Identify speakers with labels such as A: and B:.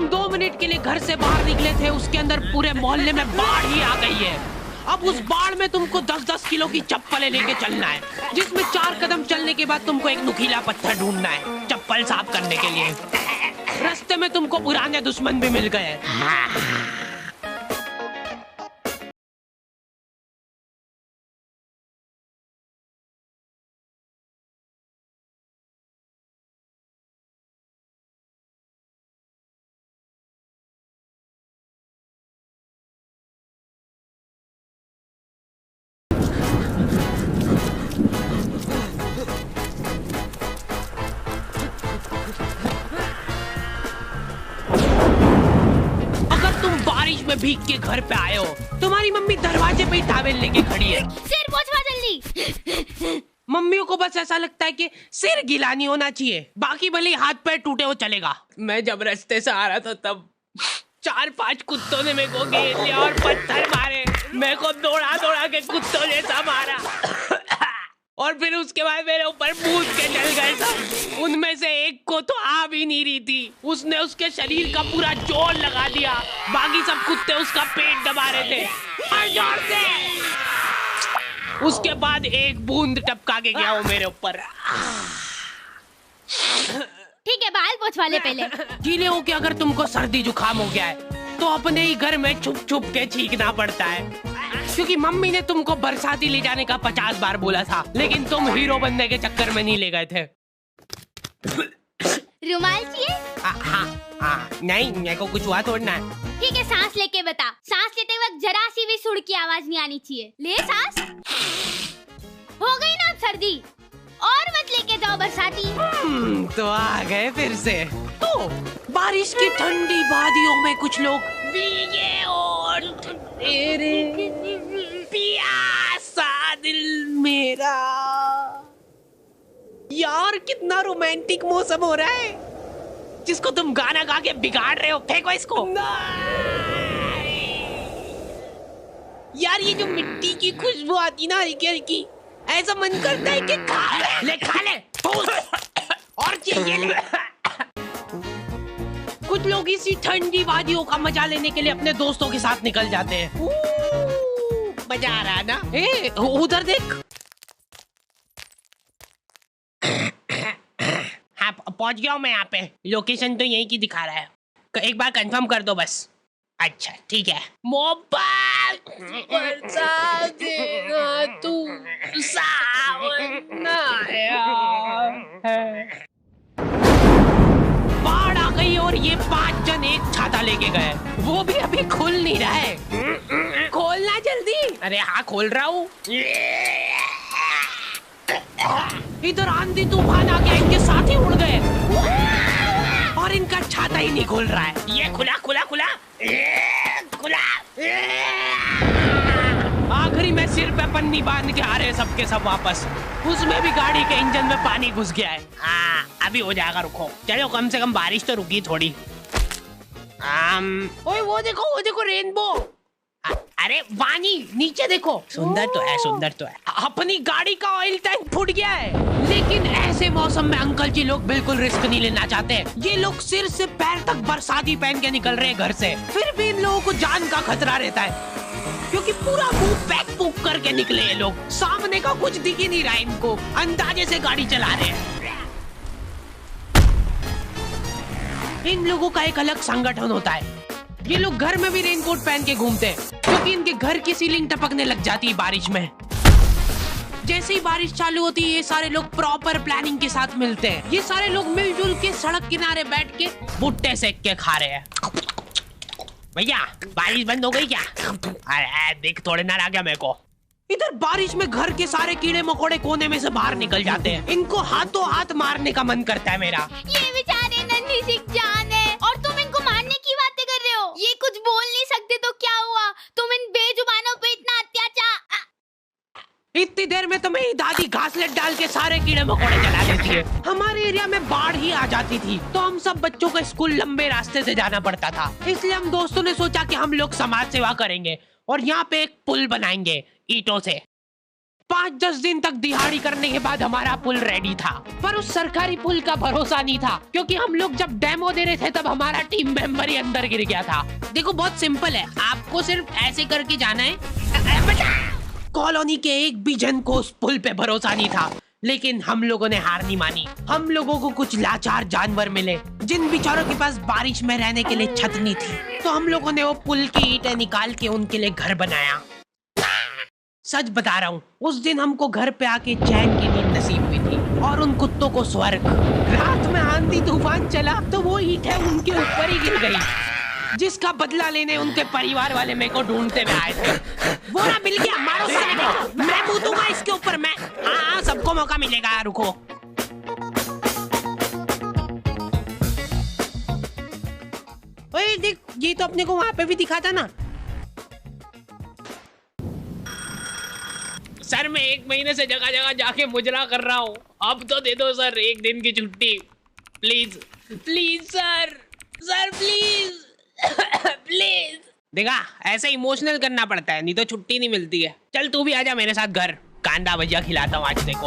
A: तुम 2 मिनट के लिए घर से बाहर निकले थे, उसके अंदर पूरे मोहल्ले में बाढ़ ही आ गई है। अब उस बाढ़ में तुमको 10-10 किलो की चप्पलें लेके चलना है, जिसमें 4 कदम चलने के बाद तुमको एक नुकीला पत्थर ढूंढना है चप्पल साफ करने के लिए। रास्ते में तुमको पुराने दुश्मन भी मिल गए। में भीग के घर पे आए हो, तुम्हारी मम्मी दरवाजे पे ही टॉवेल लेके खड़ी है।
B: सिर पोंछवा जल्दी।
A: मम्मियों को बस ऐसा लगता है कि सिर गीला नहीं होना चाहिए, बाकी भले हाथ पैर टूटे हो चलेगा। मैं जब रास्ते से आ रहा था तब 4-5 कुत्तों ने मेरे को घेर लिया और पत्थर मारे, मेरे को दौड़ा दौड़ा के कुत्तों जैसा मारा और फिर उसके बाद मेरे ऊपर कूद के चल गए सब। उनमें से एक को तो आ भी नहीं रही थी, उसने उसके शरीर का पूरा जोर लगा दिया, बाकी सब कुत्ते उसका पेट दबा रहे थे जोर से। उसके बाद एक बूंद टपका के गया वो मेरे ऊपर।
B: ठीक है, बाल पोंछवा ले पहले।
A: गीले हो के अगर तुमको सर्दी जुकाम हो गया है तो अपने ही घर में छुप छुप के छींकना पड़ता है, क्योंकि मम्मी ने तुमको बरसाती ले जाने का 50 बार बोला था, लेकिन तुम हीरो बनने के चक्कर में नहीं ले गए थे।
B: रुमाल चाहिए?
A: हाँ, नहीं मेरे को कुछ हुआ तोड़ना है।
B: ठीक है, सांस लेके बता। सांस लेते वक्त जरा सी भी सुड़ की आवाज नहीं आनी चाहिए। ले सांस। हो गई ना अब सर्दी, और मत लेके जाओ बरसाती।
A: तो आ गए फिर से। तो बारिश की ठंडी वादियों में कुछ लोग भीगे और तेरे प्यासा दिल मेरा। यार कितना रोमांटिक मौसम हो रहा है, जिसको तुम गाना गा के बिगाड़ रहे हो। फेंको इसको। यार ये जो मिट्टी की खुशबू आती ना हल्की हल्की, ऐसा मन करता है कि खा ले और चाहिए ले। कुछ लोग इसी ठंडी वादियों का मजा लेने के लिए अपने दोस्तों के साथ निकल जाते हैं। मजा आ रहा है ना? उधर देख। हाँ पहुंच गया हूँ मैं यहाँ पे। लोकेशन तो यहीं की दिखा रहा है, एक बार कंफर्म कर दो बस। अच्छा ठीक है। मोहब्बत बरसा देना तू सावन आया है। बाढ़ आ गई और ये 5 जन एक छाता लेके गए, वो भी अभी खुल नहीं रहा है। खोलना जल्दी। अरे हाँ खोल रहा हूँ। इधर आंधी तूफान आ गया, इनके साथ ही उड़ गए और इनका छाता ही नहीं खोल रहा है। ये खुला खुला खुला खुला। आखिरी में सिर पे पन्नी बांध के आ रहे सबके सब वापस। उसमें भी गाड़ी के इंजन में पानी घुस गया है। हाँ अभी हो जाएगा, रुको। चलो कम से कम बारिश तो रुकी थोड़ी। ओए वो देखो रेनबो। अरे वानी नीचे देखो, सुंदर तो है, सुंदर तो है। अपनी गाड़ी का ऑयल टैंक फूट गया है। लेकिन ऐसे मौसम में अंकल जी लोग बिल्कुल रिस्क नहीं लेना चाहते। ये लोग सिर से पैर तक बरसाती पहन के निकल रहे हैं घर से, फिर भी इन लोगों को जान का खतरा रहता है, क्योंकि पूरा मुंह पैक पुक करके निकले ये लोग। सामने का कुछ दिख ही नहीं रहा इनको, अंदाजे से गाड़ी चला रहे हैं। इन लोगों का एक अलग संगठन होता है। ये लोग घर में भी रेनकोट पहन के घूमते हैं, क्योंकि इनके घर की सीलिंग टपकने लग जाती है बारिश में। जैसे ही बारिश चालू होती है ये सारे लोग प्रॉपर प्लानिंग के साथ मिलते हैं। ये सारे लोग मिलजुल के सड़क किनारे बैठ के भुट्टे सेक के खा रहे हैं। भैया बारिश बंद हो गई क्या? अरे देख थोड़े ना आ गया मेरे को। इधर बारिश में घर के सारे कीड़े मकोड़े कोने में से बाहर निकल जाते हैं। इनको हाथों हाथ मारने का मन करता है मेरा।
B: ये बेचारे नन्ही सी जान है और तुम इनको मारने की बातें कर रहे हो। ये कुछ बोल नहीं सकते तो क्या हुआ? तुम इन बेजुबानों पे इतना अत्याचार।
A: इतनी देर में तो मेरी दादी घासलेट डाल के सारे कीड़े मकोड़े जला देती है। हमारे एरिया में बाढ़ ही आ जाती थी तो हम सब बच्चों को स्कूल लंबे रास्ते से जाना पड़ता था। इसलिए हम दोस्तों ने सोचा कि हम लोग समाज सेवा करेंगे और यहाँ पे एक पुल बनाएंगे ईंटों से। 5-10 दिन तक दिहाड़ी करने के बाद हमारा पुल रेडी था, पर उस सरकारी पुल का भरोसा नहीं था, क्योंकि हम लोग जब डेमो दे रहे थे तब हमारा टीम मेंबर ही अंदर गिर गया था। देखो बहुत सिंपल है, आपको सिर्फ ऐसे करके जाना है। कॉलोनी के एक भी जन को उस पुल पे भरोसा नहीं था, लेकिन हम लोगों ने हार नहीं मानी। हम लोगों को कुछ लाचार जानवर मिले जिन बेचारों के पास बारिश में रहने के लिए छत नहीं थी, तो हम लोगों ने वो पुल की ईंटें निकाल के उनके लिए घर बनाया। सच बता रहा हूँ, उस दिन हमको घर पे आके चैन की नींद नसीब हुई थी और उन कुत्तों को स्वर्ग। रात में आंधी तूफान चला तो वो ईंटें उनके ऊपर ही गिर गई, जिसका बदला लेने उनके परिवार वाले मेरे को ढूंढते हुए आए थे। वो ना मिल गया, मारो साले को, मैं कूदूंगा इसके ऊपर मैं। हाँ, सबको मौका मिलेगा, रुको। ओए देख, ये तो अपने को वहां पे भी दिखा था ना। सर मैं 1 महीने से जगह जगह जाके मुजरा कर रहा हूँ, अब तो दे दो सर 1 दिन की छुट्टी, please please sir, sir please please. देखा, ऐसे इमोशनल करना पड़ता है, नहीं तो छुट्टी नहीं मिलती है। चल तू भी आजा मेरे साथ घर, कांदा भजिया खिलाता हूँ आज देखो।